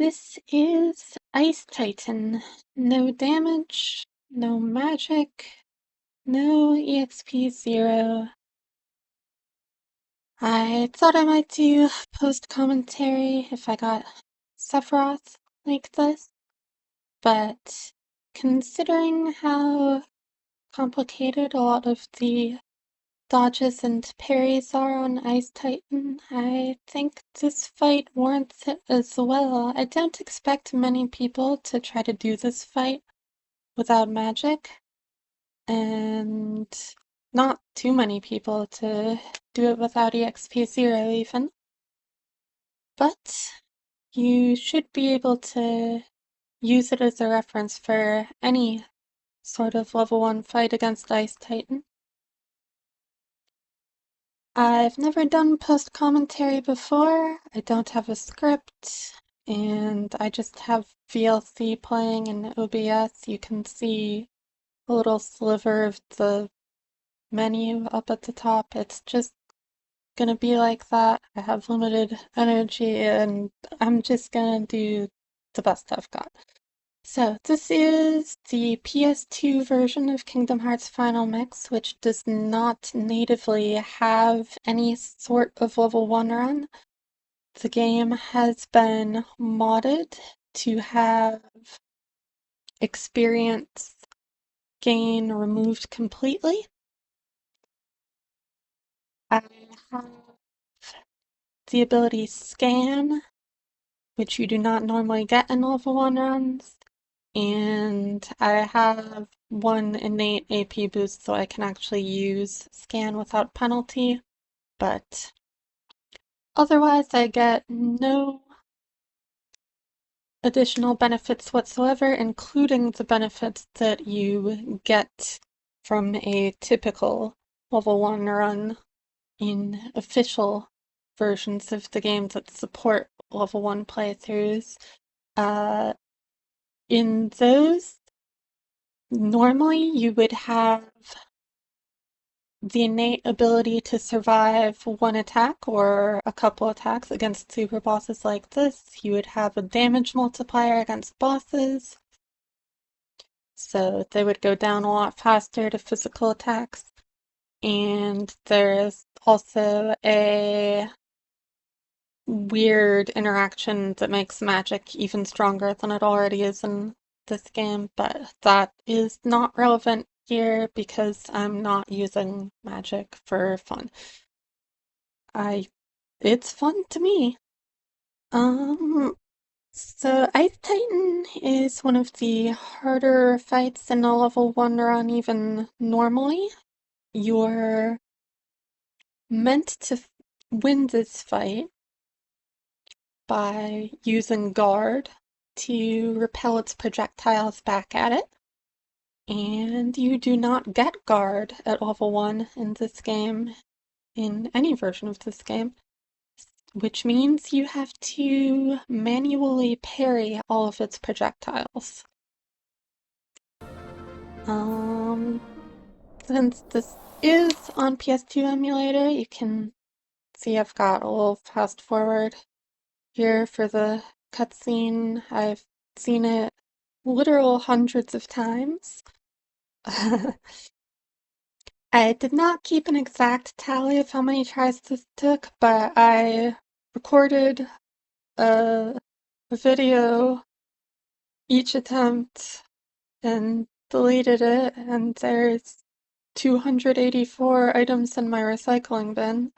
This is Ice Titan. No damage, no magic, no EXP 0. I thought I might do post-commentary if I got Sephiroth like this, but considering how complicated a lot of the dodges and parries are on Ice Titan, I think this fight warrants it as well. I don't expect many people to try to do this fight without magic, and not too many people to do it without EXP 0 even. But you should be able to use it as a reference for any sort of level 1 fight against Ice Titan. I've never done post-commentary before, I don't have a script, and I just have VLC playing in OBS. You can see a little sliver of the menu up at the top. It's just gonna be like that. I have limited energy and I'm just gonna do the best I've got. So this is the PS2 version of Kingdom Hearts Final Mix, which does not natively have any sort of level 1 run. The game has been modded to have experience gain removed completely. I have the ability Scan, which you do not normally get in level 1 runs, and I have one innate AP boost so I can actually use Scan without penalty, but otherwise I get no additional benefits whatsoever, including the benefits that you get from a typical level 1 run in official versions of the game that support level 1 playthroughs. In those, normally you would have the innate ability to survive one attack or a couple attacks against super bosses like this. You would have a damage multiplier against bosses, so they would go down a lot faster to physical attacks. And there's also a weird interaction that makes magic even stronger than it already is in this game, but that is not relevant here because I'm not using magic for fun. It's fun to me. So Ice Titan is one of the harder fights in a level 1 run even normally. You're meant to win this fight by using guard to repel its projectiles back at it. And you do not get guard at level 1 in this game, in any version of this game, which means you have to manually parry all of its projectiles. Since this is on PS2 emulator, you can see I've got a little fast forward here for the cutscene. I've seen it literal hundreds of times. I did not keep an exact tally of how many tries this took, but I recorded a video each attempt and deleted it, and there's 284 items in my recycling bin.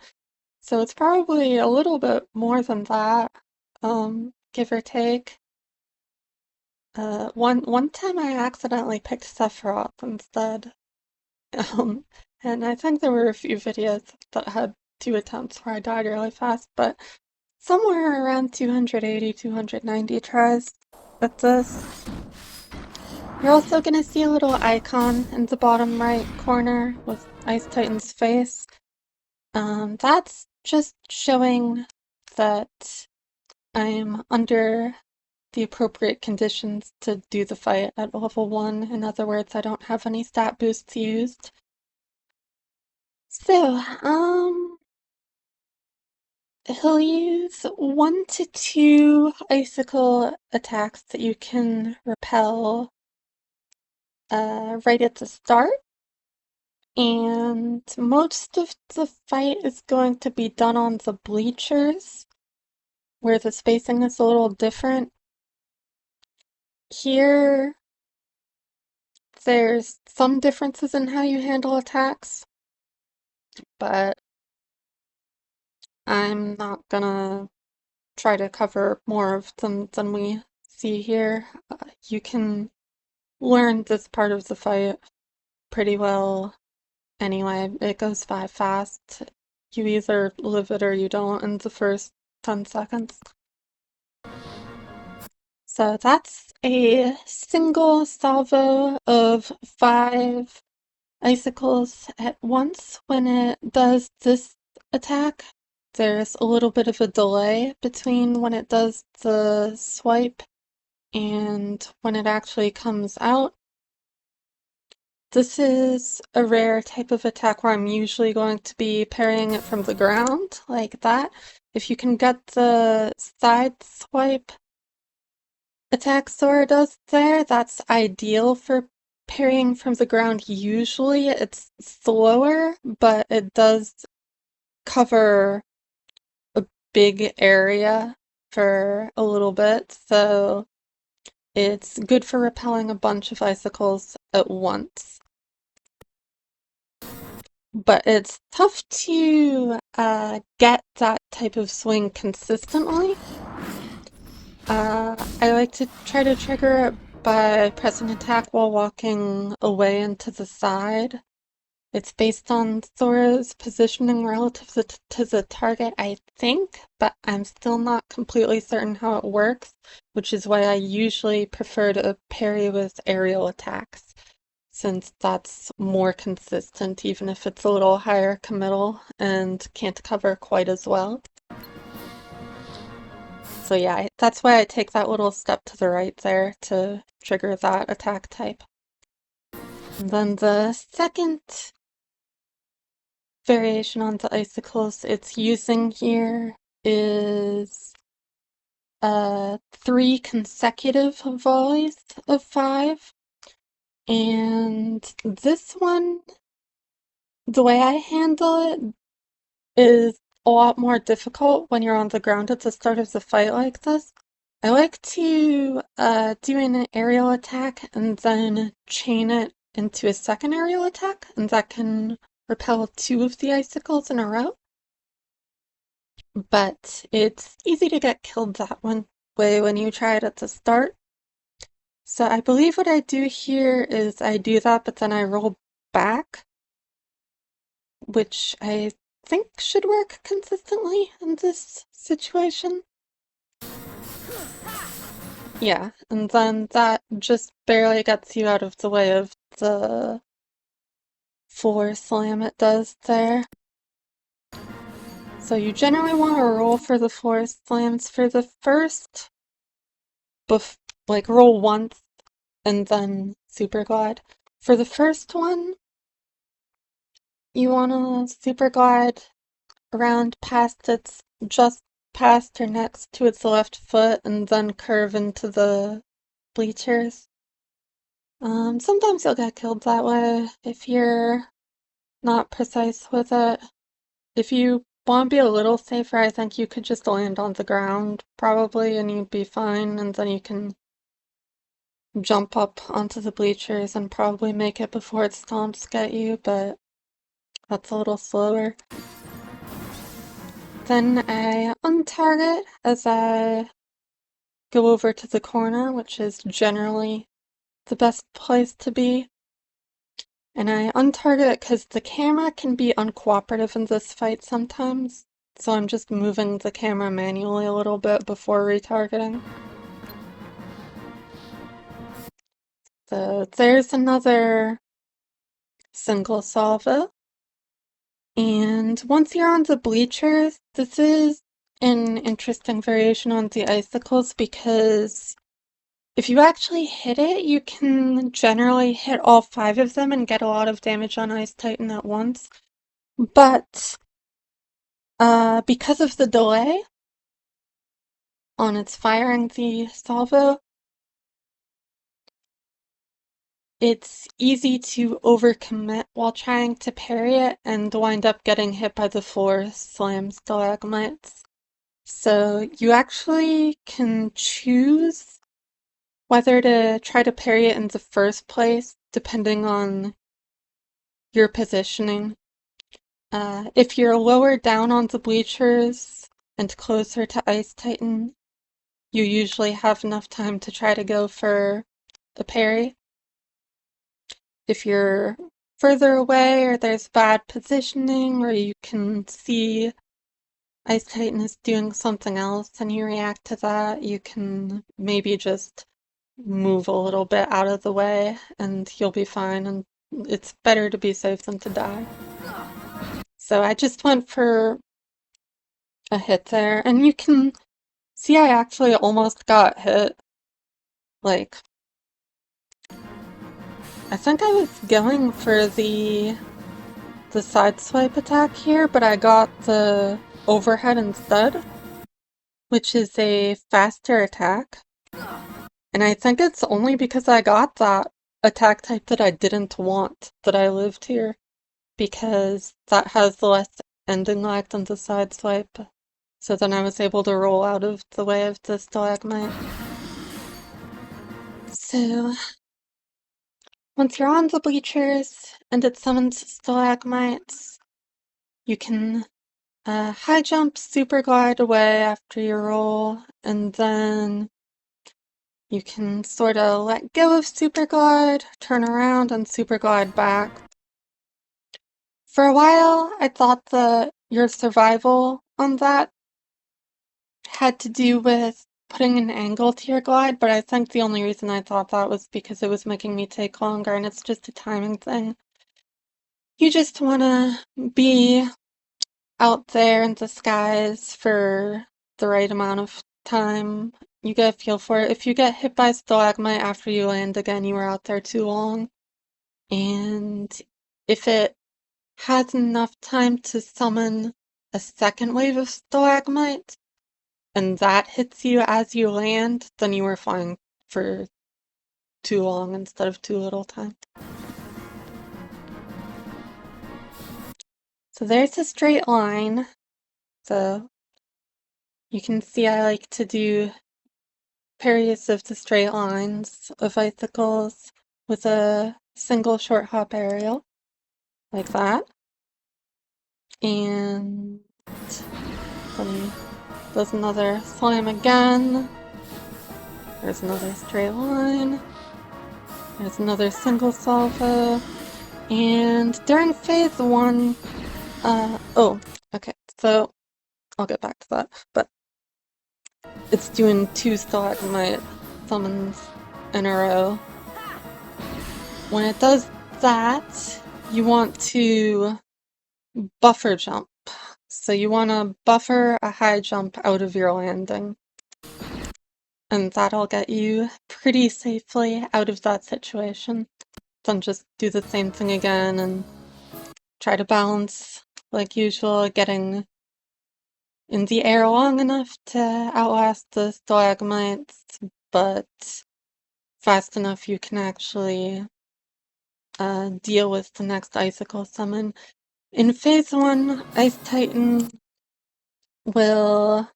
So it's probably a little bit more than that, give or take. One time I accidentally picked Sephiroth instead. Um, and I think there were a few videos that had 2 attempts where I died really fast, but somewhere around 280, 290 tries at this. You're also gonna see a little icon in the bottom right corner with Ice Titan's face. That's just showing that I'm under the appropriate conditions to do the fight at level 1. In other words, I don't have any stat boosts used. So, he'll use 1 to 2 icicle attacks that you can repel right at the start. And most of the fight is going to be done on the bleachers, where the spacing is a little different. Here, there's some differences in how you handle attacks, but I'm not gonna try to cover more of them than we see here. You can learn this part of the fight pretty well anyway. It goes by fast. You either live it or you don't in the first 10 seconds. So that's a single salvo of 5 icicles at once. When it does this attack, there's a little bit of a delay between when it does the swipe and when it actually comes out. This is a rare type of attack where I'm usually going to be parrying it from the ground, like that. If you can get the side swipe attack Sora does there, that's ideal for parrying from the ground. Usually it's slower, but it does cover a big area for a little bit, so it's good for repelling a bunch of icicles at once. But it's tough to get that type of swing consistently. I like to try to trigger it by pressing attack while walking away and to the side. It's based on Sora's positioning relative to the target, I think, but I'm still not completely certain how it works, which is why I usually prefer to parry with aerial attacks, since that's more consistent, even if it's a little higher committal and can't cover quite as well. So yeah, that's why I take that little step to the right there to trigger that attack type. And then the second variation on the icicles it's using here is 3 consecutive volleys of 5. And this one, the way I handle it is a lot more difficult when you're on the ground at the start of the fight like this. I like to do an aerial attack and then chain it into a second aerial attack, and that can repel 2 of the icicles in a row. But it's easy to get killed that one way when you try it at the start. So I believe what I do here is I do that, but then I roll back, which I think should work consistently in this situation. Yeah, and then that just barely gets you out of the way of the floor slam it does there. So you generally want to roll for the floor slams for the first, like roll once and then super glide. For the first one, you want to super glide around past its, just past or next to its left foot and then curve into the bleachers. Sometimes you'll get killed that way if you're not precise with it. If you want to be a little safer, I think you could just land on the ground probably and you'd be fine, and then you can jump up onto the bleachers and probably make it before its stomps get you, but that's a little slower. Then I untarget as I go over to the corner, which is generally the best place to be. And I untarget it because the camera can be uncooperative in this fight sometimes, so I'm just moving the camera manually a little bit before retargeting. So there's another single salvo. And once you're on the bleachers, this is an interesting variation on the icicles because if you actually hit it, you can generally hit all 5 of them and get a lot of damage on Ice Titan at once. But Because of the delay on its firing the salvo, it's easy to overcommit while trying to parry it and wind up getting hit by the floor slam stalagmites. So you actually can choose whether to try to parry it in the first place, depending on your positioning. If you're lower down on the bleachers and closer to Ice Titan, you usually have enough time to try to go for a parry. If you're further away or there's bad positioning or you can see Ice Titan is doing something else and you react to that, you can maybe just move a little bit out of the way and you'll be fine, and it's better to be safe than to die. So I just went for a hit there, and you can see I actually almost got hit. Like, I think I was going for the side swipe attack here, but I got the overhead instead, which is a faster attack. And I think it's only because I got that attack type that I didn't want that I lived here, because that has the less ending lag than the side swipe. So then I was able to roll out of the way of the stalagmite. So once you're on the bleachers and it summons stalagmites, you can high jump, super glide away after your roll, and then you can sort of let go of super glide, turn around, and super glide back. For a while, I thought that your survival on that had to do with putting an angle to your glide, but I think the only reason I thought that was because it was making me take longer, and it's just a timing thing. You just want to be out there in the skies for the right amount of time. You get a feel for it. If you get hit by a stalagmite after you land again, you were out there too long. And if it has enough time to summon a second wave of stalagmites, and that hits you as you land, then you were flying for too long instead of too little time. So there's a straight line. So you can see I like to do parries of the straight lines of icicles with a single short hop aerial, like that. And then there's another slam again. There's another straight line. There's another single salvo. And during phase one, oh, okay, so I'll get back to that, but it's doing 2 stalagmite summons in a row. When it does that, you want to buffer jump. So you want to buffer a high jump out of your landing. And that'll get you pretty safely out of that situation. Then just do the same thing again and try to balance like usual, getting in the air long enough to outlast the stalagmites, but fast enough you can actually deal with the next icicle summon. In phase 1, Ice Titan will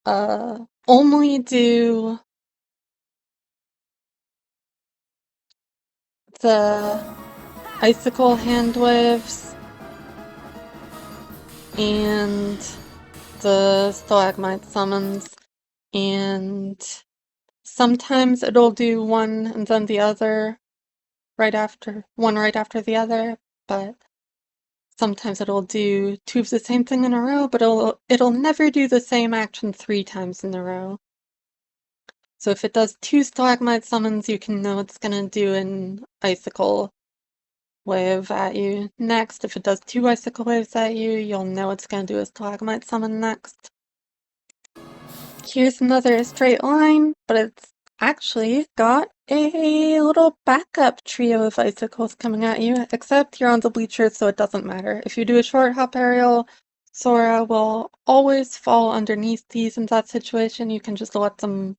only do the icicle hand waves and the stalagmite summons, and sometimes it'll do one and then the other right after the other, but sometimes it'll do 2 of the same thing in a row, but it'll never do the same action 3 times in a row. So if it does 2 stalagmite summons, you can know it's gonna do an icicle wave at you next. If it does 2 icicle waves at you, you'll know it's gonna do a stalagmite summon next. Here's another straight line, but it's actually got a little backup trio of icicles coming at you, except you're on the bleachers, so it doesn't matter. If you do a short hop aerial, Sora will always fall underneath these in that situation. You can just let them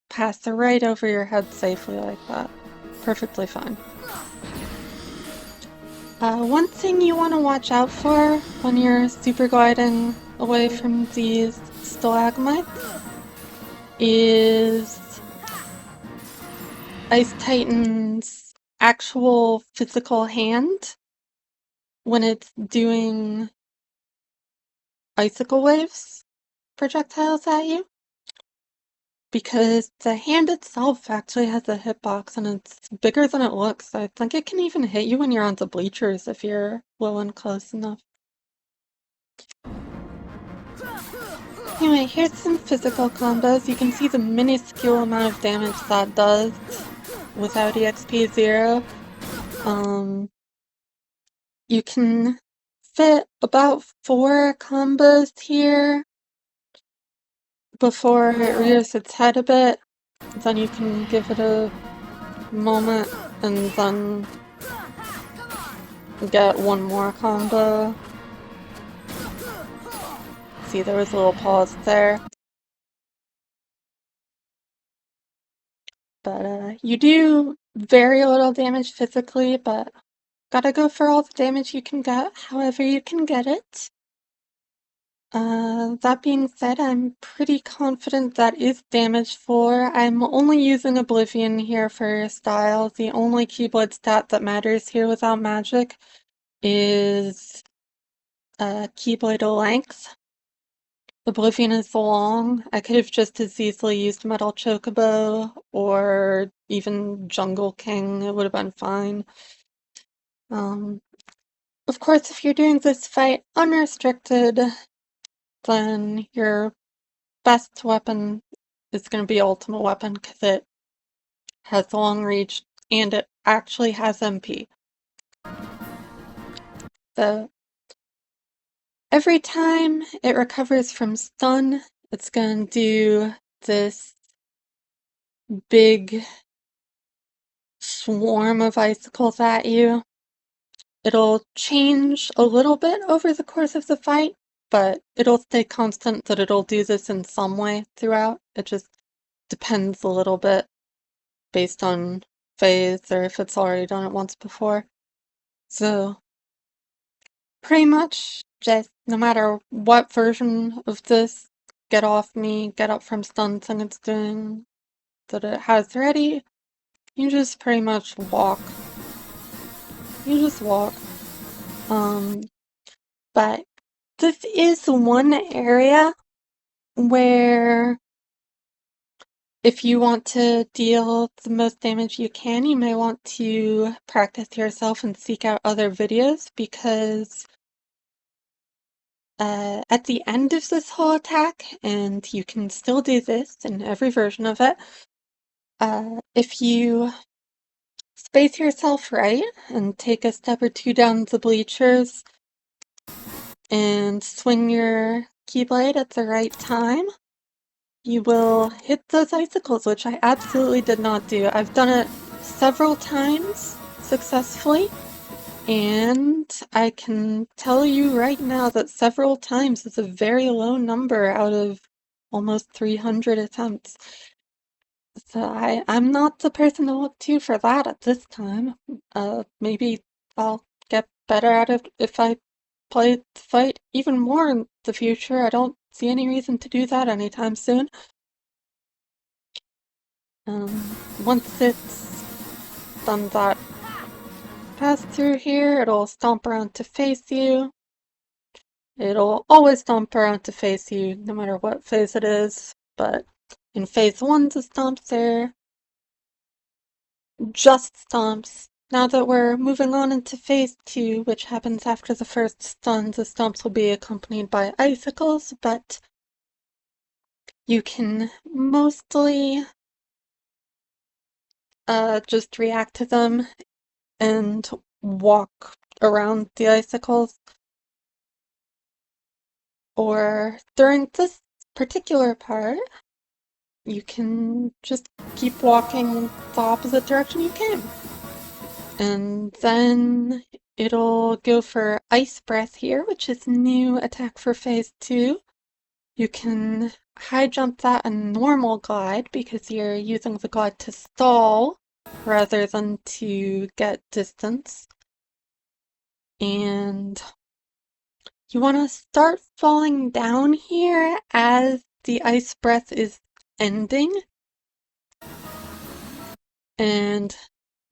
pass right over your head safely like that. Perfectly fine. One thing you want to watch out for when you're super gliding away from these stalagmites is Ice Titan's actual physical hand when it's doing icicle waves projectiles at you. Because the hand itself actually has a hitbox and it's bigger than it looks. I think it can even hit you when you're on the bleachers if you're low and close enough. Anyway, here's some physical combos. You can see the minuscule amount of damage that does without EXP 0. You can fit about 4 combos here before it rears its head a bit. Then you can give it a moment and then get one more combo. See, there was a little pause there. But you do very little damage physically, but gotta go for all the damage you can get, however you can get it. That being said, I'm pretty confident that is damage 4. I'm only using Oblivion here for style. The only Keyblade stat that matters here without magic is Keyblade length. Oblivion is long. I could have just as easily used Metal Chocobo or even Jungle King. It would have been fine. Of course, if you're doing this fight unrestricted, then your best weapon is going to be Ultimate Weapon because it has long reach and it actually has MP. So every time it recovers from stun, it's going to do this big swarm of icicles at you. It'll change a little bit over the course of the fight, but it'll stay constant that it'll do this in some way throughout. It just depends a little bit based on phase or if it's already done it once before. So pretty much just no matter what version of this get off me, get up from stun thing it's doing that it has ready, you just pretty much walk. You just walk. But this is one area where if you want to deal the most damage you can, you may want to practice yourself and seek out other videos because at the end of this whole attack, and you can still do this in every version of it, if you space yourself right and take a step or two down the bleachers and swing your Keyblade at the right time, you will hit those icicles, which I absolutely did not do. I've done it several times successfully, and I can tell you right now that several times is a very low number out of almost 300 attempts. So I'm not the person to look to for that at this time. Maybe I'll get better at it if I play the fight even more in the future. I don't see any reason to do that anytime soon. Once it's done that pass through here, it'll stomp around to face you. It'll always stomp around to face you, no matter what phase it is, but in phase 1, the stomps are just stomps. Now that we're moving on into phase 2, which happens after the first stun, the stomps will be accompanied by icicles, but you can mostly just react to them and walk around the icicles. Or during this particular part, you can just keep walking the opposite direction you came. And then it'll go for Ice Breath here, which is new attack for phase 2. You can high jump that and normal glide because you're using the glide to stall rather than to get distance. And you want to start falling down here as the ice breath is ending. And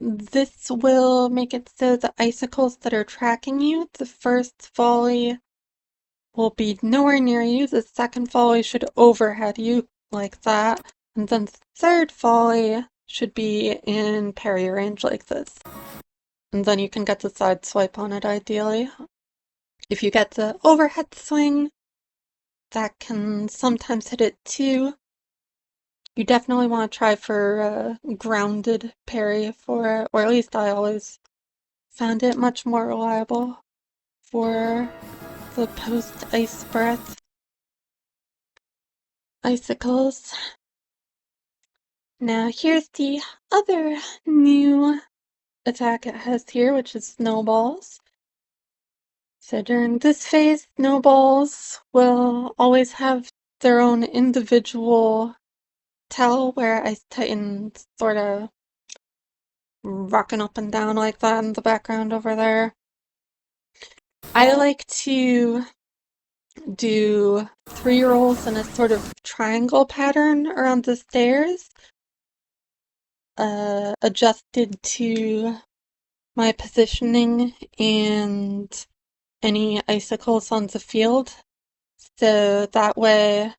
this will make it so the icicles that are tracking you, the first volley will be nowhere near you, the second volley should overhead you like that, and then the third volley should be in parry range like this. And then you can get the side swipe on it ideally. If you get the overhead swing, that can sometimes hit it too. You definitely want to try for a grounded parry for it, or at least I always found it much more reliable for the post ice breath icicles. Now here's the other new attack it has here, which is snowballs. So during this phase, snowballs will always have their own individual tell where Ice Titan's sort of rocking up and down like that in the background over there. I like to do 3 rolls in a sort of triangle pattern around the stairs, adjusted to my positioning and any icicles on the field. So that way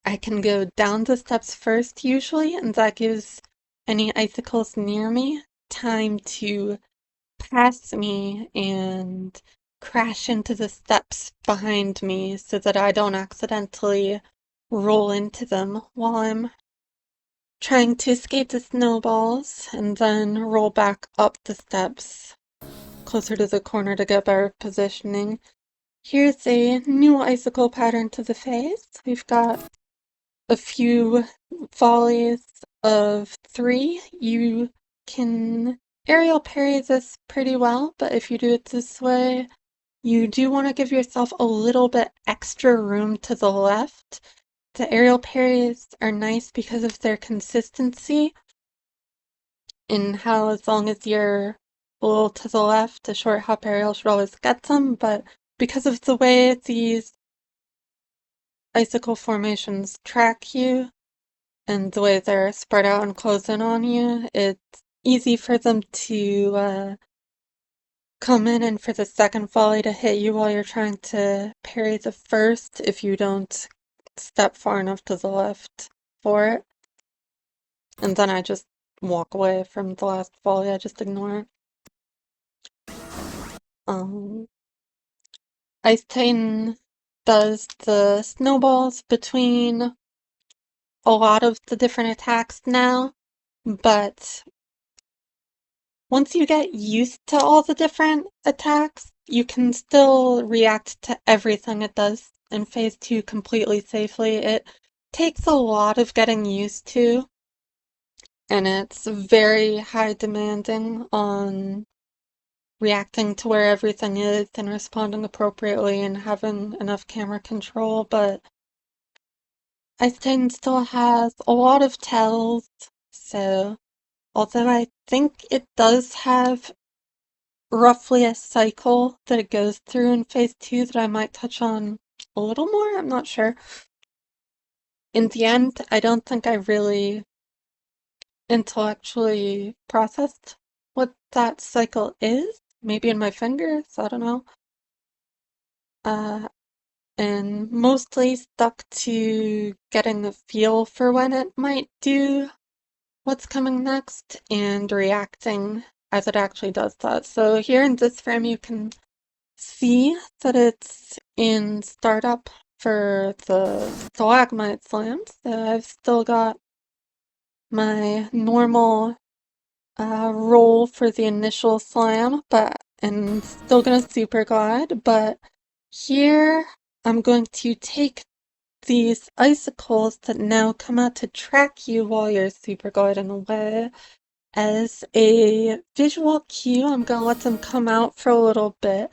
I can go down the steps first usually, and that gives any icicles near me time to pass me and crash into the steps behind me so that I don't accidentally roll into them while I'm trying to escape the snowballs and then roll back up the steps closer to the corner to get better positioning. Here's a new icicle pattern to the face. We've got a few volleys of 3. You can aerial parry this pretty well, but if you do it this way, you do want to give yourself a little bit extra room to the left. The aerial parries are nice because of their consistency in how as long as you're a little to the left, a short hop aerial should always get them, but because of the way these icicle formations track you and the way they're spread out and close in on you, it's easy for them to come in and for the second volley to hit you while you're trying to parry the first if you don't step far enough to the left for it. And then I just walk away from the last volley, I just ignore it. Ice Titan does the snowballs between a lot of the different attacks now, but once you get used to all the different attacks, you can still react to everything it does in phase 2 completely safely. It takes a lot of getting used to, and it's very high demanding on reacting to where everything is and responding appropriately and having enough camera control, but Ice Titan still has a lot of tells, so although I think it does have roughly a cycle that it goes through in phase 2 that I might touch on a little more, I'm not sure. In the end, I don't think I really intellectually processed what that cycle is. Maybe in my fingers, I don't know. And mostly stuck to getting a feel for when it might do what's coming next and reacting as it actually does that. So here in this frame you can see that it's in startup for the stalagmite slams. So I've still got my normal roll for the initial slam, and still gonna super glide, but here I'm going to take these icicles that now come out to track you while you're super gliding away. As a visual cue, I'm going to let them come out for a little bit.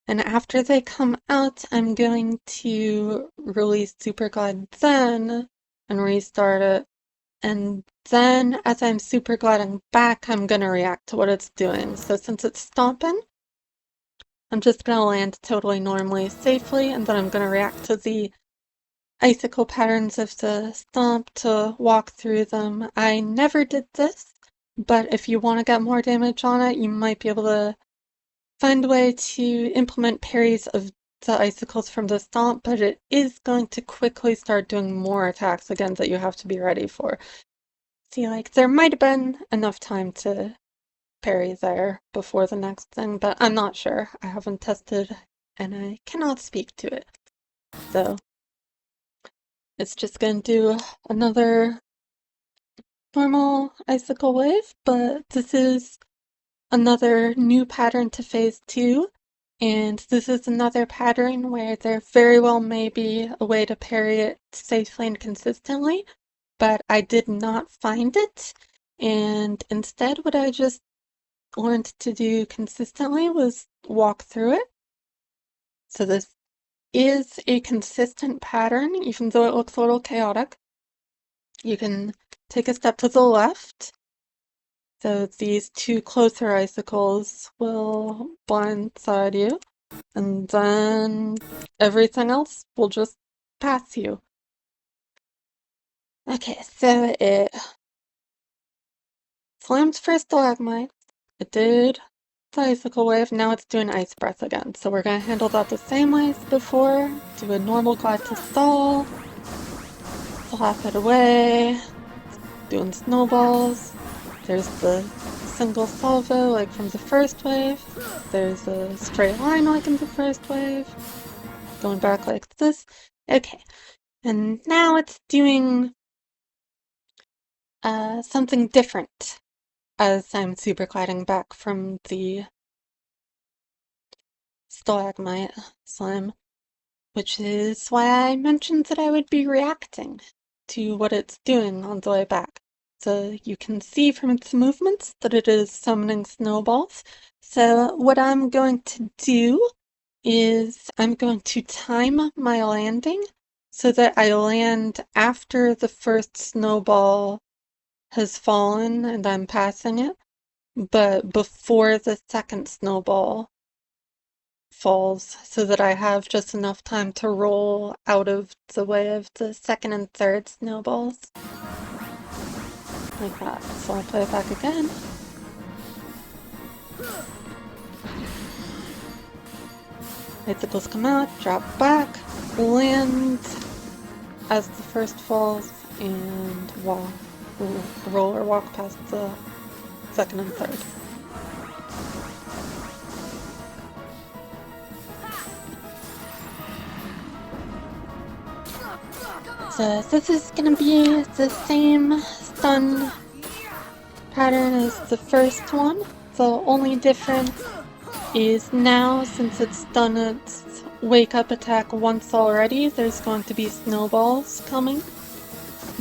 And after they come out, I'm going to release Super Glide then and restart it. And then as I'm super gliding back, I'm going to react to what it's doing. So since it's stomping, I'm just going to land totally normally, safely, and then I'm going to react to the icicle patterns of the stomp to walk through them. I never did this, but if you want to get more damage on it, you might be able to find a way to implement parries of the icicles from the stomp, but it is going to quickly start doing more attacks again that you have to be ready for. See, like, there might have been enough time to parry there before the next thing, but I'm not sure. I haven't tested, and I cannot speak to it. So, it's just going to do another normal icicle wave, but this is another new pattern to phase 2, and this is another pattern where there very well may be a way to parry it safely and consistently, but I did not find it, and instead what I just learned to do consistently was walk through it. So this is a consistent pattern, even though it looks a little chaotic. You can take a step to the left. So these two closer icicles will blindside you, and then everything else will just pass you. Okay, so it slammed for stalagmite. It did the icicle wave, now it's doing ice breath again. So we're going to handle that the same way as before. Do a normal glide to stall, slap it away, doing snowballs. There's the single salvo like from the first wave. There's a straight line like in the first wave. Going back like this. Okay, and now it's doing something different as I'm super gliding back from the stalagmite slime, which is why I mentioned that I would be reacting to what it's doing on the way back. So you can see from its movements that it is summoning snowballs. So what I'm going to do is I'm going to time my landing so that I land after the first snowball has fallen and I'm passing it, but before the second snowball falls, so that I have just enough time to roll out of the way of the second and third snowballs. Like that. So I'll play it back again. Icicles come out, drop back, land as the first falls, and walk, roll or walk past the second and third. So this is gonna be the same stun pattern as the first one. The only difference is now, since it's done its wake up attack once already, there's going to be snowballs coming.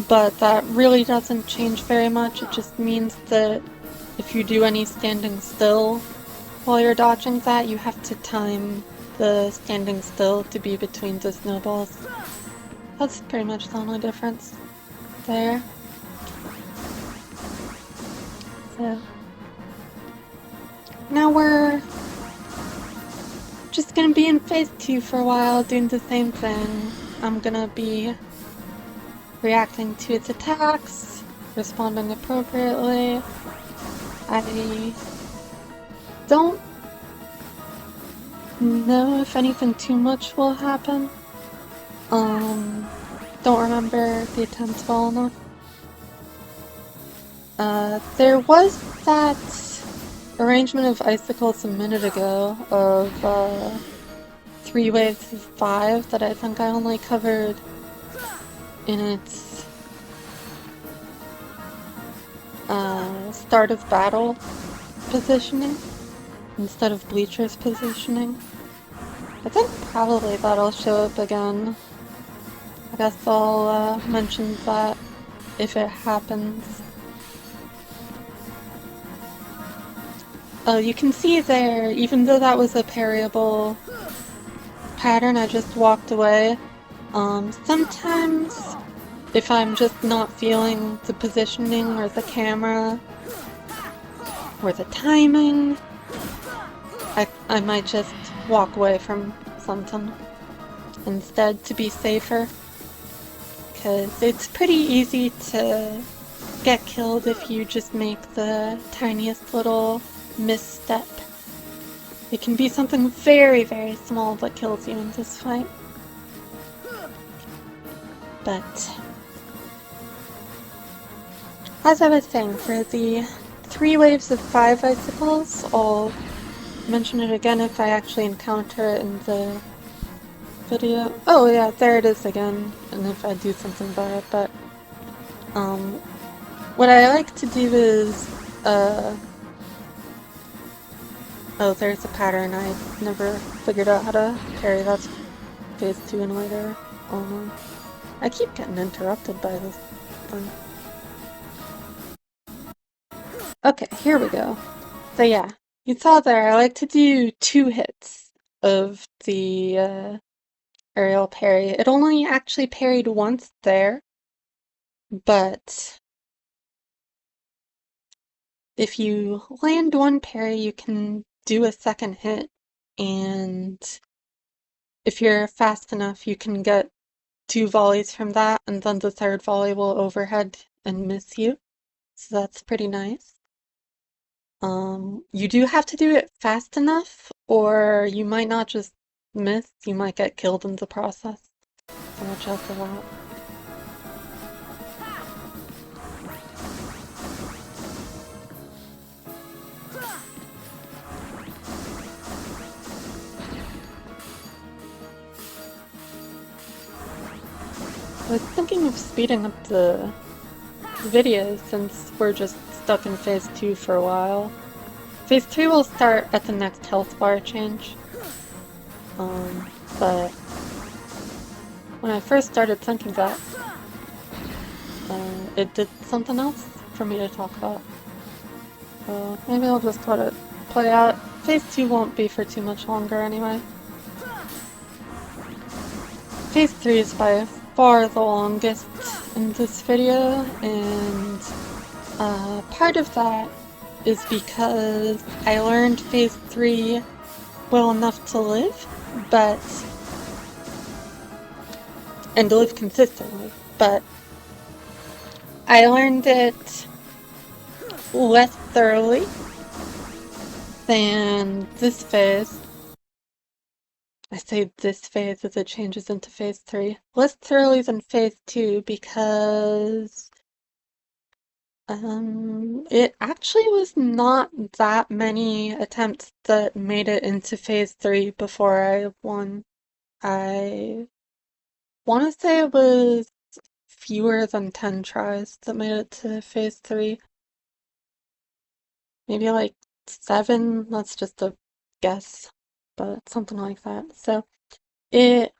But that really doesn't change very much. It just means that if you do any standing still while you're dodging that, you have to time the standing still to be between the snowballs. That's pretty much the only difference there. So now we're just gonna be in phase 2 for a while, doing the same thing. I'm gonna be reacting to its attacks, responding appropriately. I don't know if anything too much will happen. Don't remember the attempts well enough. There was that arrangement of icicles a minute ago of 3 waves of 5 that I think I only covered in its start of battle positioning instead of bleachers positioning. I think probably that'll show up again I guess I'll mention that if it happens. Oh, you can see there, even though that was a parryable pattern, I just walked away. Sometimes if I'm just not feeling the positioning or the camera or the timing, I might just walk away from something instead to be safer. Because it's pretty easy to get killed if you just make the tiniest little misstep. It can be something very, very small that kills you in this fight. But as I was saying, for the 3 waves of 5 icicles, I'll mention it again if I actually encounter it in the video. Oh yeah, there it is again, and if I do something bad, but what I like to do is, oh, there's a pattern. I never figured out how to parry. That's phase 2 and later. Oh no. I keep getting interrupted by this thing. Okay, here we go. So yeah, you saw there, I like to do 2 hits of the aerial parry. It only actually parried once there, but if you land one parry, you can do a second hit, and if you're fast enough, you can get 2 volleys from that, and then the 3rd volley will overhead and miss you. So that's pretty nice. You do have to do it fast enough, or you might not just miss, you might get killed in the process. So watch out for that. I was thinking of speeding up the video since we're just stuck in phase 2 for a while. Phase 3 will start at the next health bar change. But when I first started thinking that, it did something else for me to talk about. So maybe I'll just let it play out. Phase 2 won't be for too much longer anyway. Phase 3 is by far the longest in this video, and part of that is because I learned phase 3 well enough to live, and to live consistently, but I learned it less thoroughly than this phase. I say this phase as it changes into phase 3. Less thoroughly than phase 2 because it actually was not that many attempts that made it into phase 3 before I won. I want to say it was fewer than 10 tries that made it to phase 3. Maybe like 7, that's just a guess, but something like that. So it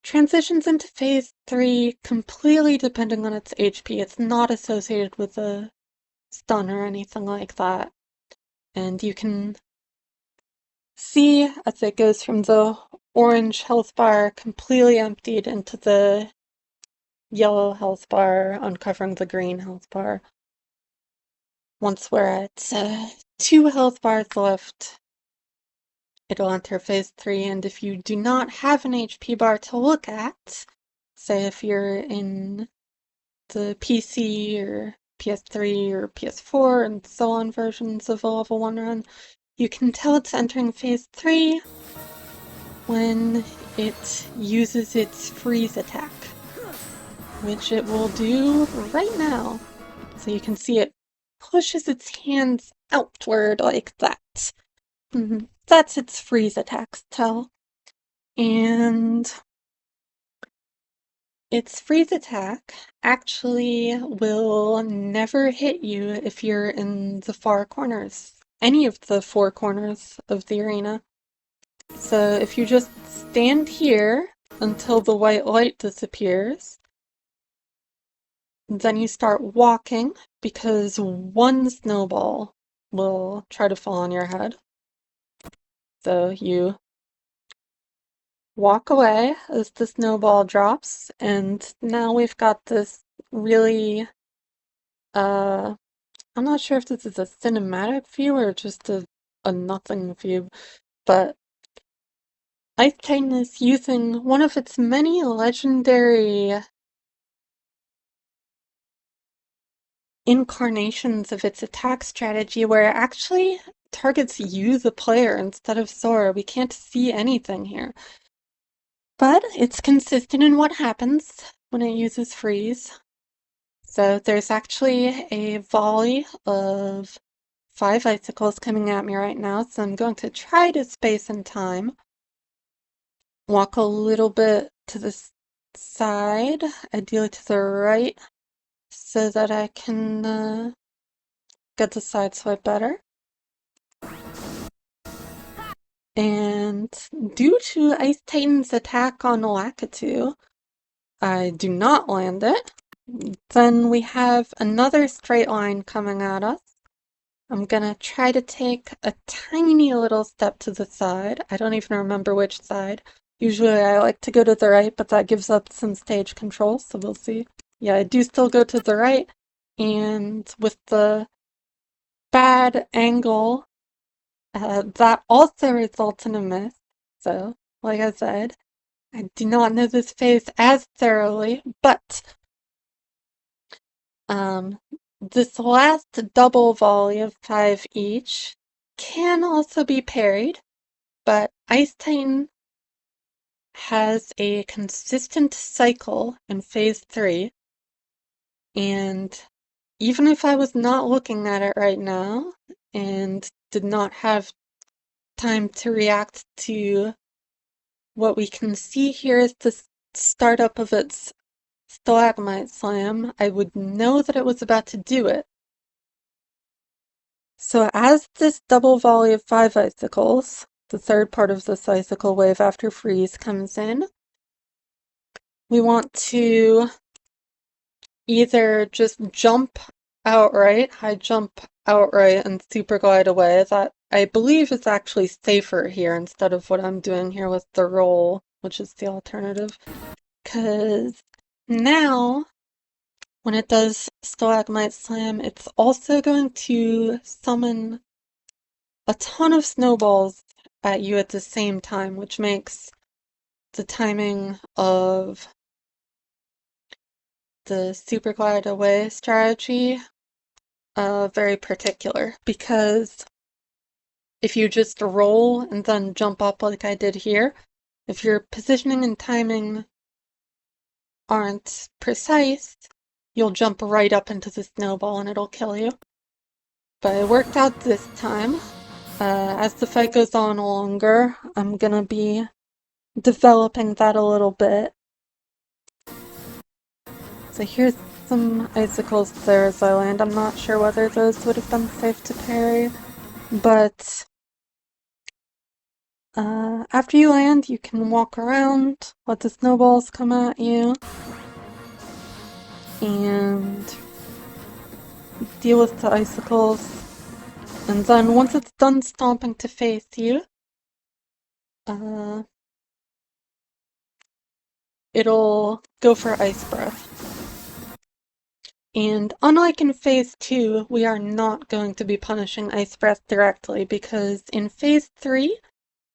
transitions into phase 3 completely depending on its HP. It's not associated with a stun or anything like that. And you can see as it goes from the orange health bar completely emptied into the yellow health bar, uncovering the green health bar. Once we're at 2 health bars left, it'll enter phase 3, and if you do not have an HP bar to look at, say if you're in the PC or PS3 or PS4 and so on versions of a level 1 run, you can tell it's entering phase 3 when it uses its freeze attack, which it will do right now. So you can see it pushes its hands outward like that. That's its freeze attack's tell. And its freeze attack actually will never hit you if you're in the far corners, any of the 4 corners of the arena. So if you just stand here until the white light disappears. Then you start walking because one snowball will try to fall on your head. So you walk away as the snowball drops, and now we've got this really, I'm not sure if this is a cinematic view or just a nothing view, but Ice Titan is using one of its many legendary incarnations of its attack strategy where it actually targets you, the player, instead of Sora. We can't see anything here. But it's consistent in what happens when it uses freeze. So there's actually a volley of 5 icicles coming at me right now, so I'm going to try to space in time. Walk a little bit to the side, ideally to the right, so that I can get the side swipe better. And due to Ice Titan's attack on Lakitu, I do not land it. Then we have another straight line coming at us. I'm gonna try to take a tiny little step to the side. I don't even remember which side. Usually I like to go to the right, but that gives up some stage control, so we'll see. Yeah, I do still go to the right, and with the bad angle, that also results in a miss. So, like I said, I do not know this phase as thoroughly, but this last double volley of 5 each can also be parried, but Ice Titan has a consistent cycle in phase 3, and even if I was not looking at it right now and did not have time to react to what we can see here is the startup of its stalagmite slam, I would know that it was about to do it. So as this double volley of 5 icicles, the third part of this icicle wave after freeze comes in, we want to either just jump outright, high jump outright, and super glide away. That I believe is actually safer here instead of what I'm doing here with the roll, which is the alternative. Because now, when it does Stalagmite Slam, it's also going to summon a ton of snowballs at you at the same time, which makes the timing of the Super Glide Away strategy very particular. Because if you just roll and then jump up like I did here, if your positioning and timing aren't precise, you'll jump right up into the snowball and it'll kill you. But it worked out this time. As the fight goes on longer, I'm gonna be developing that a little bit. So here's some icicles there as I land. I'm not sure whether those would have been safe to parry, but after you land, you can walk around, let the snowballs come at you, and deal with the icicles. And then once it's done stomping to face you, it'll go for Ice Breath. And unlike in phase 2, we are not going to be punishing Ice Breath directly because in phase 3,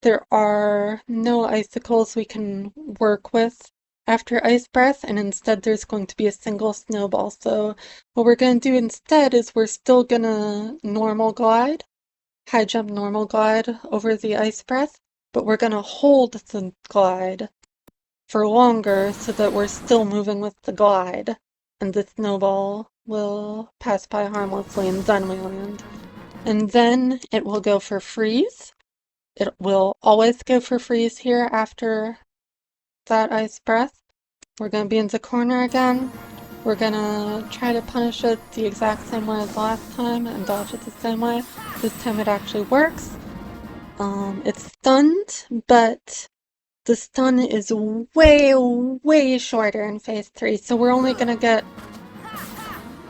there are no icicles we can work with after Ice Breath, and instead there's going to be a single snowball. So what we're going to do instead is we're still gonna normal glide, high jump normal glide over the Ice Breath, but we're gonna hold the glide for longer so that we're still moving with the glide, and the snowball will pass by harmlessly and then we land. And then it will go for freeze. It will always go for freeze here after that Ice Breath. We're going to be in the corner again. We're going to try to punish it the exact same way as last time and dodge it the same way. This time it actually works. It's stunned, but the stun is way, way shorter in phase 3, so we're only gonna get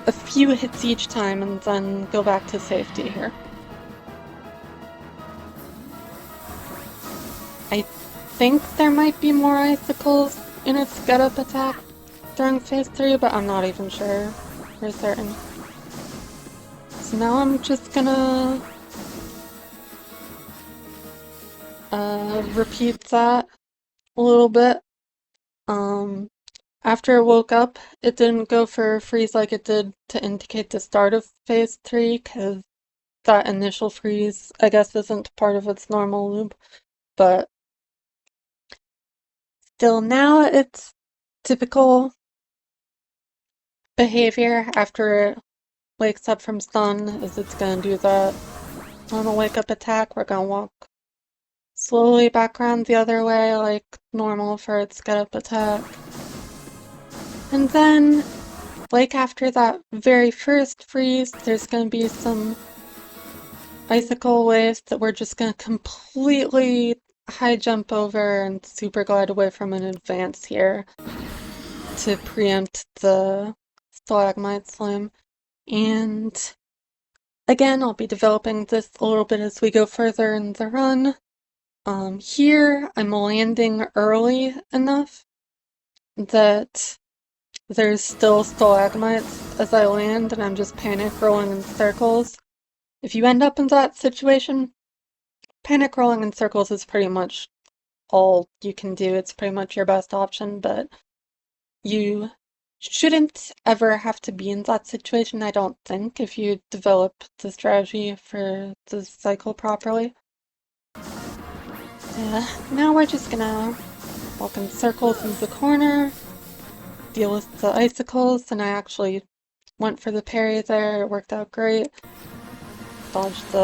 a few hits each time and then go back to safety here. I think there might be more icicles in its get-up attack during phase 3, but I'm not even sure for certain. So now I'm just gonna repeat that a little bit. After it woke up, it didn't go for a freeze like it did to indicate the start of phase 3, because that initial freeze, I guess, isn't part of its normal loop, but still now it's typical behavior after it wakes up from stun is it's gonna do that normal wake up attack. We're gonna walk slowly back around the other way like normal for its get up attack. And then, like after that very first freeze, there's gonna be some icicle waves that we're just gonna completely high jump over and super glide away from in advance here to preempt the stalagmite slime. And again, I'll be developing this a little bit as we go further in the run. Here, I'm landing early enough that there's still stalagmites as I land, and I'm just panic rolling in circles. If you end up in that situation, panic rolling in circles is pretty much all you can do. It's pretty much your best option, but you shouldn't ever have to be in that situation, I don't think, if you develop the strategy for the cycle properly. Now we're just gonna walk in circles in the corner, deal with the icicles, and I actually went for the parry there, it worked out great. Dodged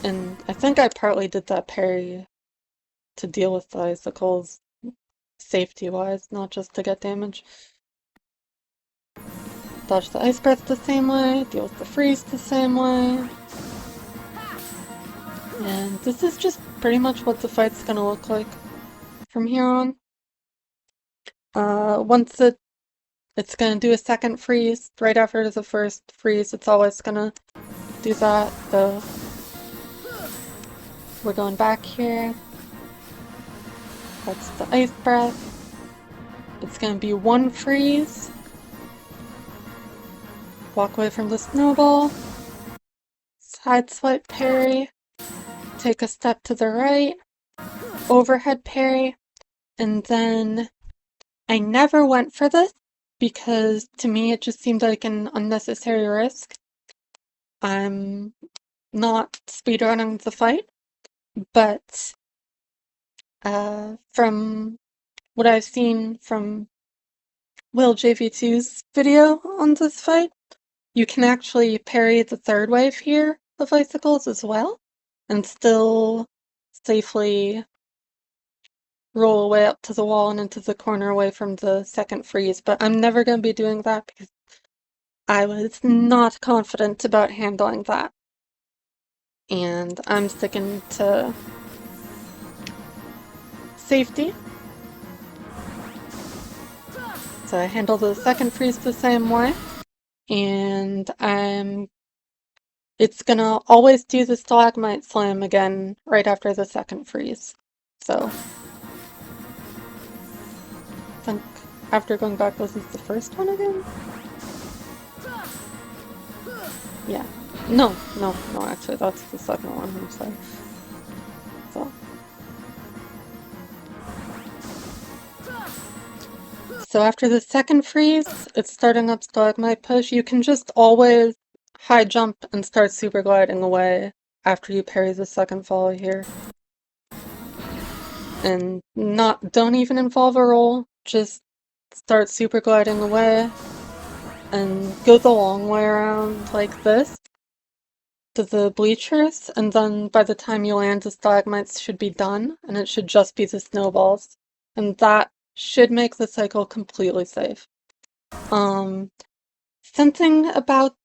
and I think I partly did that parry to deal with the icicles safety-wise, not just to get damage. Dodge the ice breath the same way, deal with the freeze the same way. And this is just pretty much what the fight's gonna look like from here on. Once it's gonna do a second freeze, right after the first freeze, it's always gonna do that, so we're going back here. That's the ice breath. It's gonna be one freeze. Walk away from the snowball. Side swipe parry. Take a step to the right. Overhead parry. And then I never went for this because to me it just seemed like an unnecessary risk. I'm not speedrunning the fight, but from what I've seen from Will JV2's video on this fight, you can actually parry the third wave here of icicles as well, and still safely roll away up to the wall and into the corner away from the second freeze, but I'm never going to be doing that because I was not confident about handling that. And I'm sticking to safety. So I handle the second freeze the same way. And it's gonna always do the stalagmite slam again right after the second freeze. So I think after going back, this is the first one again? Yeah. No, actually that's the second one, I'm sorry. So after the second freeze, it's starting up stalagmite push. You can just always high jump and start super gliding away after you parry the second volley here. And don't even involve a roll, just start super gliding away and go the long way around like this to the bleachers, and then by the time you land, the stalagmites should be done, and it should just be the snowballs. And that should make the cycle completely safe. Something about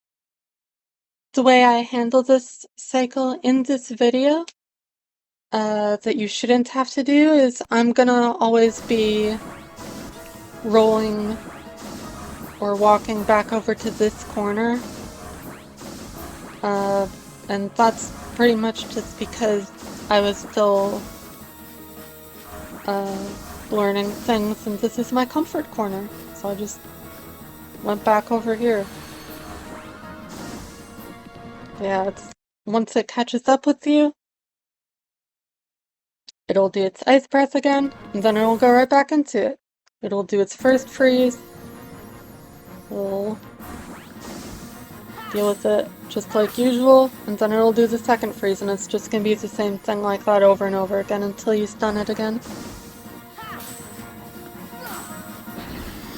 the way I handle this cycle in this video that you shouldn't have to do is I'm gonna always be rolling or walking back over to this corner. And that's pretty much just because I was still learning things, and this is my comfort corner, so I just went back over here. Yeah, once it catches up with you, it'll do its ice breath again, and then it'll go right back into it. It'll do its first freeze. It'll deal with it just like usual, and then it'll do the second freeze, and it's just gonna be the same thing like that over and over again until you stun it again.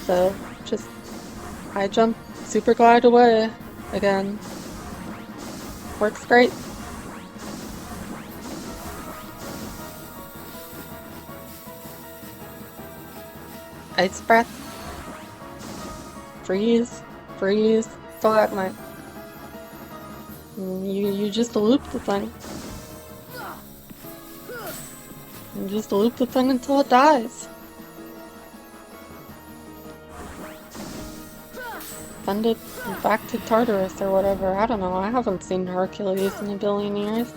So, just high jump, super glide away again. Works great. Ice breath. Freeze. Freeze. Stalagmite. You just loop the thing. You just loop the thing until it dies. Send it back to Tartarus or whatever. I don't know. I haven't seen Hercules in a billion years.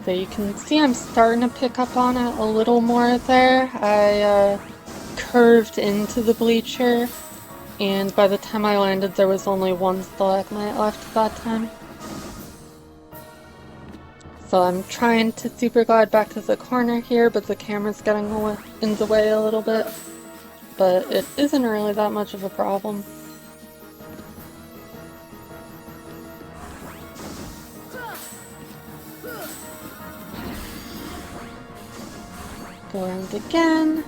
So you can see I'm starting to pick up on it a little more there. I curved into the bleacher, and by the time I landed there was only one stalagmite left at that time. So I'm trying to super glide back to the corner here, but the camera's getting in the way a little bit. But it isn't really that much of a problem. Go around again.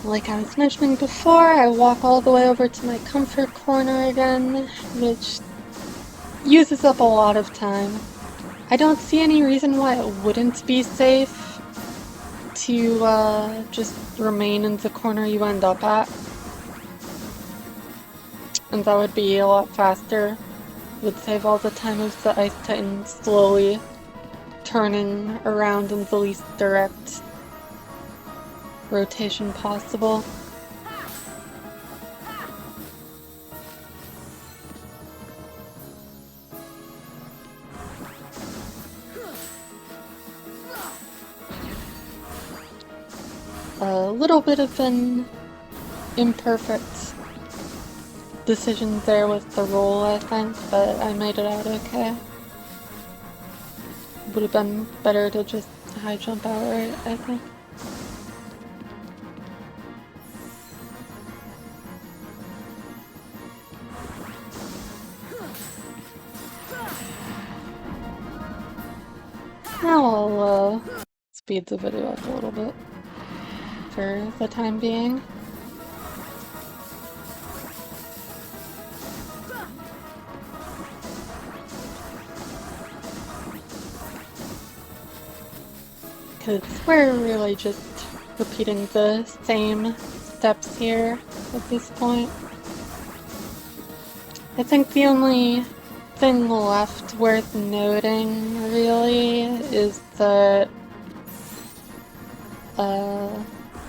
Like I was mentioning before, I walk all the way over to my comfort corner again, which uses up a lot of time. I don't see any reason why it wouldn't be safe to just remain in the corner you end up at. And that would be a lot faster. It would save all the time of the Ice Titan slowly turning around in the least direct rotation possible. A little bit of an imperfect decision there with the roll, I think, but I made it out okay. Would have been better to just high jump outright, I think. Now I'll speed the video up a little bit for the time being. Because we're really just repeating the same steps here at this point. I think the only thing left worth noting, really, is that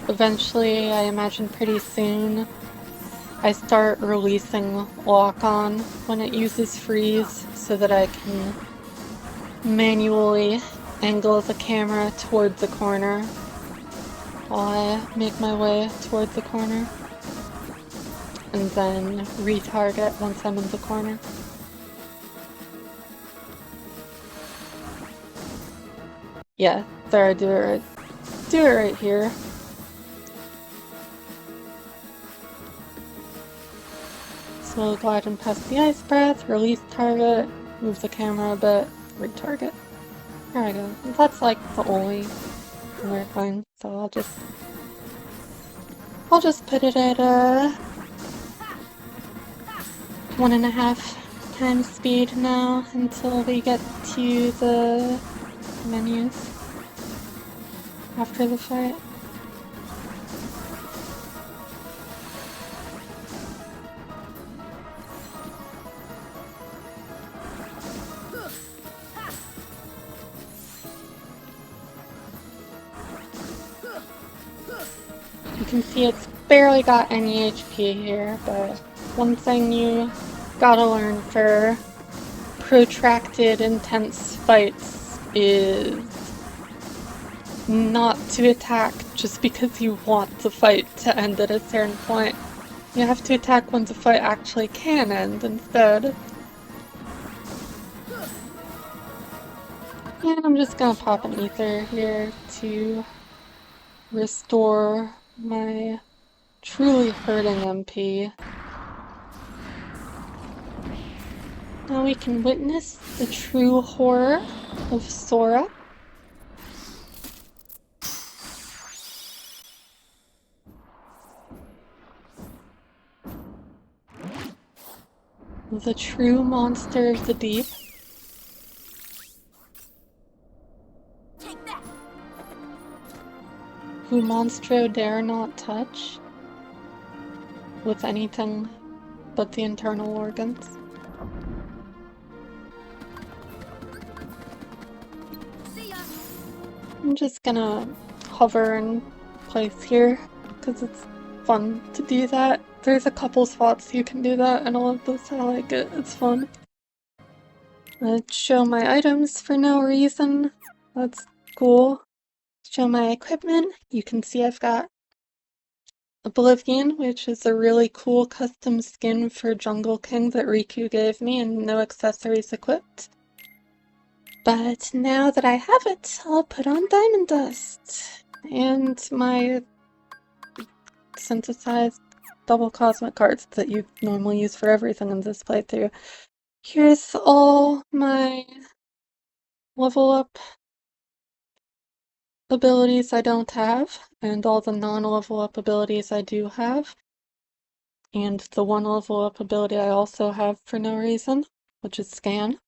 eventually, I imagine pretty soon, I start releasing lock-on when it uses freeze so that I can manually angle the camera toward the corner while I make my way toward the corner, and then retarget once I'm in the corner. Yeah, there, I do it right here. Slow glide and past the ice breath, release target, move the camera a bit, retarget. There I go. That's like the only and we're fine. So I'll just put it at 1.5 times speed now until we get to the menus after the fight. You can see it's barely got any HP here, but one thing you gotta learn for protracted, intense fights is not to attack just because you want the fight to end at a certain point. You have to attack when the fight actually can end instead. And I'm just gonna pop an ether here to restore my truly hurting MP. Now we can witness the true horror of Sora. The true monster of the deep. Who Monstro dare not touch with anything but the internal organs. I'm just gonna hover in place here because it's fun to do that. There's a couple spots you can do that and all of this I like it, it's fun. Let's show my items for no reason. That's cool. Show my equipment. You can see I've got Oblivion, which is a really cool custom skin for Jungle King that Riku gave me and no accessories equipped. But now that I have it, I'll put on Diamond Dust and my synthesized double cosmic cards that you normally use for everything in this playthrough. Here's all my level up abilities I don't have, and all the non-level up abilities I do have. And the one level up ability I also have for no reason, which is Scan.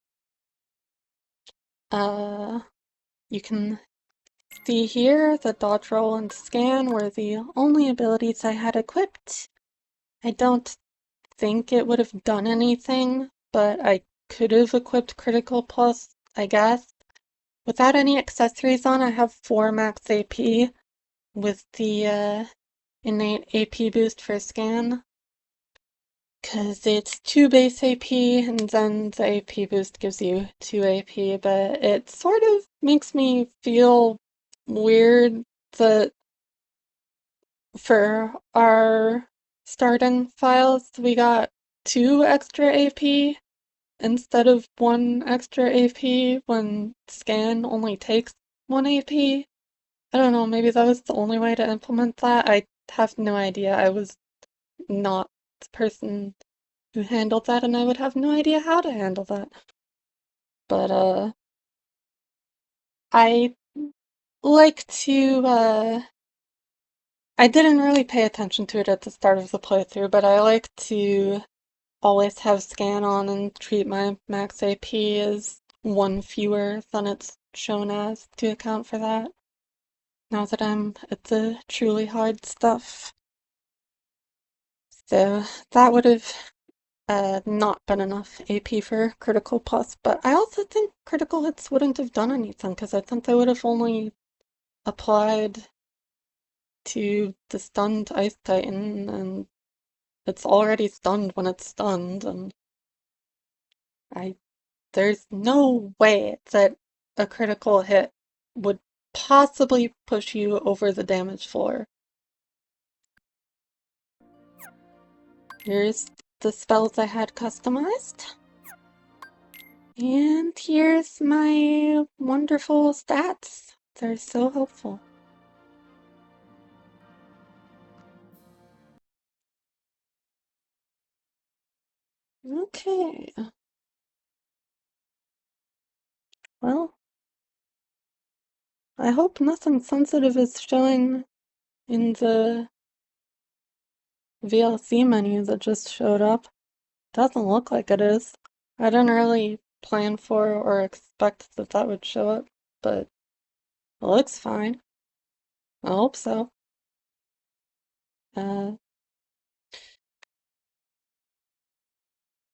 You can see here that Dodge Roll and Scan were the only abilities I had equipped. I don't think it would have done anything, but I could have equipped Critical Plus, I guess. Without any accessories on, I have 4 max AP with the innate AP boost for Scan. Because it's 2 base AP, and then the AP boost gives you 2 AP, but it sort of makes me feel weird that for our starting files, we got 2 extra AP instead of 1 extra AP when Scan only takes 1 AP. I don't know, maybe that was the only way to implement that. I have no idea. I was not the person who handled that, and I would have no idea how to handle that. But, I like to, I didn't really pay attention to it at the start of the playthrough, but I like to always have Scan on and treat my max AP as 1 fewer than it's shown as to account for that. Now that I'm at the truly hard stuff. So that would have not been enough AP for Critical Plus, but I also think Critical Hits wouldn't have done anything because I think they would have only applied to the stunned Ice Titan, and it's already stunned when it's stunned, and I there's no way that a critical hit would possibly push you over the damage floor. Here's the spells I had customized. And here's my wonderful stats. They're so helpful. Okay. Well, I hope nothing sensitive is showing in the VLC menu that just showed up. Doesn't look like it is. I didn't really plan for or expect that that would show up, but it looks fine. I hope so. Uh,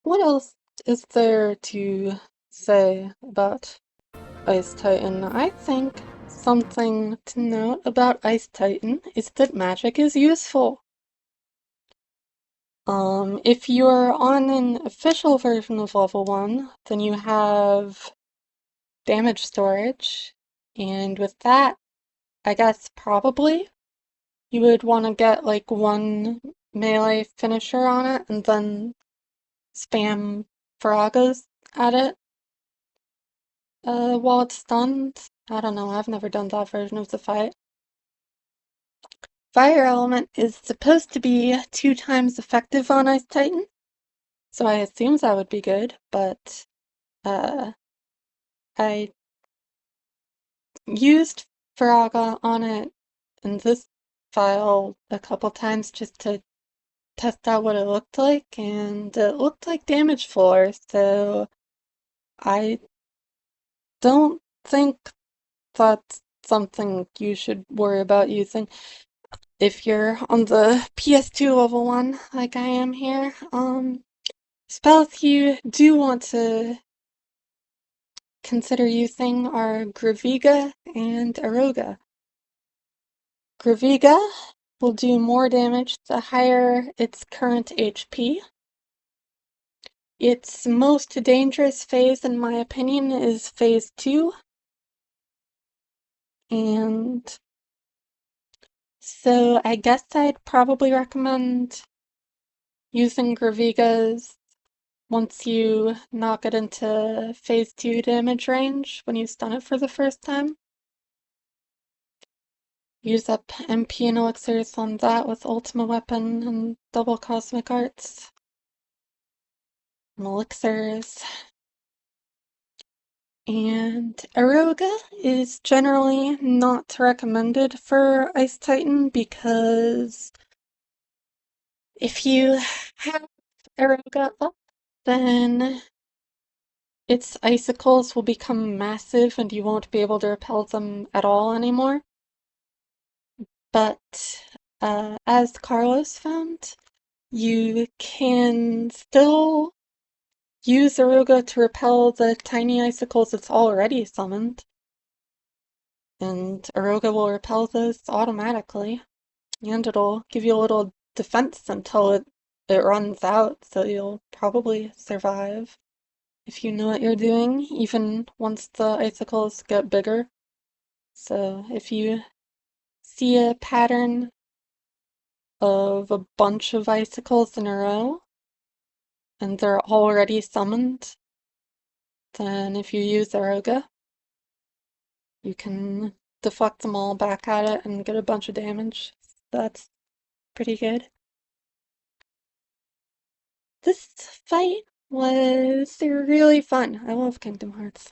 what else is there to say about Ice Titan? I think something to note about Ice Titan is that magic is useful. If you're on an official version of level 1, then you have damage storage, and with that, I guess probably you would want to get like one melee finisher on it and then spam Faragas at it while it's stunned. I don't know, I've never done that version of the fight. Fire element is supposed to be 2 times effective on Ice Titan, so I assume that would be good, but I used Faraga on it in this file a couple times just to test out what it looked like, and it looked like damage floor, so I don't think that's something you should worry about using if you're on the PS2 level 1 like I am here. Spells you do want to consider using are Graviga and Aroga. Graviga will do more damage the higher its current HP. Its most dangerous phase, in my opinion, is phase 2. And so I guess I'd probably recommend using Gravigas once you knock it into phase 2 damage range when you stun it for the first time. Use up MP and elixirs on that with Ultima Weapon and double Cosmic Arts. And elixirs. And Aroga is generally not recommended for Ice Titan because if you have Aroga up, then its icicles will become massive and you won't be able to repel them at all anymore. But as Carlos found, you can still use Aruga to repel the tiny icicles it's already summoned. And Aruga will repel those automatically. And it'll give you a little defense until it runs out, so you'll probably survive if you know what you're doing, even once the icicles get bigger. So if you see a pattern of a bunch of icicles in a row, and they're already summoned, then if you use Aroga, you can deflect them all back at it and get a bunch of damage. That's pretty good. This fight was really fun. I love Kingdom Hearts.